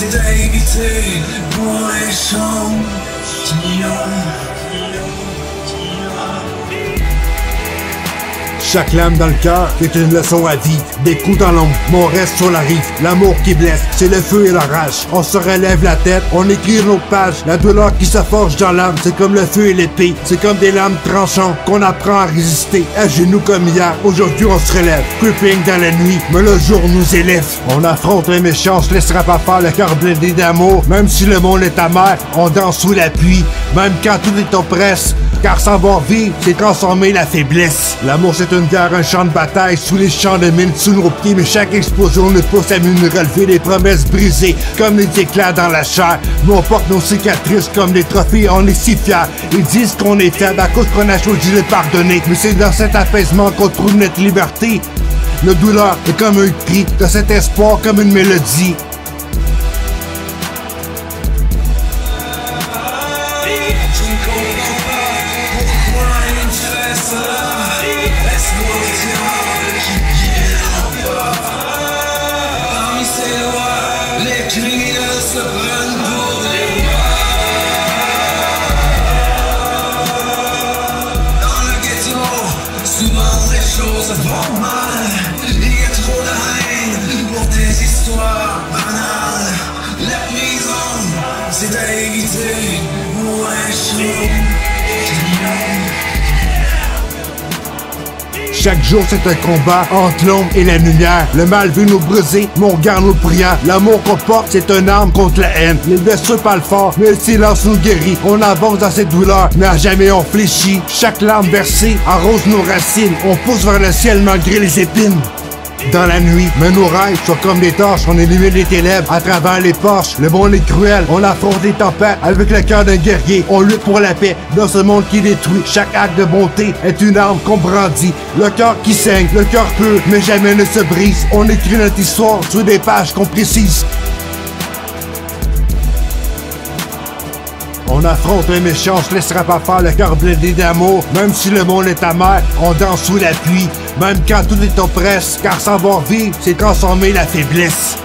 c'est à éviter pour les champs qui Chaque lame dans le cœur est une leçon à vie. Des coups dans l'ombre, mais on reste sur la rive. L'amour qui blesse, c'est le feu et la rage. On se relève la tête, on écrit une autre page. La douleur qui se forge dans l'âme, c'est comme le feu et l'épée. C'est comme des lames tranchantes qu'on apprend à résister. À genoux comme hier, aujourd'hui on se relève. Creeping dans la nuit, mais le jour nous élève. On affronte les méchants, se laissera pas faire le cœur blindé d'amour. Même si le monde est amer, on danse sous la pluie. Même quand tout est oppresse, car savoir vivre, c'est transformer la faiblesse. L'amour c'est une guerre, un champ de bataille, sous les champs de mine, sous nos pieds. Mais chaque explosion nous pousse à mieux nous relever, les promesses brisées, comme les éclats dans la chair. Nous on porte nos cicatrices comme des trophées, on est si fiers. Ils disent qu'on est faible à cause qu'on a choisi de pardonner. Mais c'est dans cet apaisement qu'on trouve notre liberté. Notre douleur est comme un cri, de cet espoir comme une mélodie. Les criminels se prennent pour des rois. Dans le ghetto, souvent les choses vont mal. Il y a trop de haine pour des histoires banales. La prison, c'est à éviter pour un show. Chaque jour c'est un combat entre l'ombre et la lumière. Le mal veut nous briser, mais on garde nos prières. L'amour qu'on porte, c'est une arme contre la haine. Les blessures parlent fort, mais le silence nous guérit. On avance dans cette douleur, mais à jamais on fléchit. Chaque larme versée arrose nos racines. On pousse vers le ciel malgré les épines. Dans la nuit, mais nos rêves sont comme des torches, on illumine les ténèbres à travers les porches. Le monde est cruel, on affronte les tempêtes avec le cœur d'un guerrier. On lutte pour la paix dans ce monde qui détruit. Chaque acte de bonté est une arme qu'on brandit. Le cœur qui saigne, le cœur pur, mais jamais ne se brise. On écrit notre histoire sur des pages qu'on précise. On affronte les méchants, se laissera pas faire le cœur blindé d'amour. Même si le monde est amer, on danse sous la pluie. Même quand tout est oppresse, car savoir vivre, c'est transformer la faiblesse.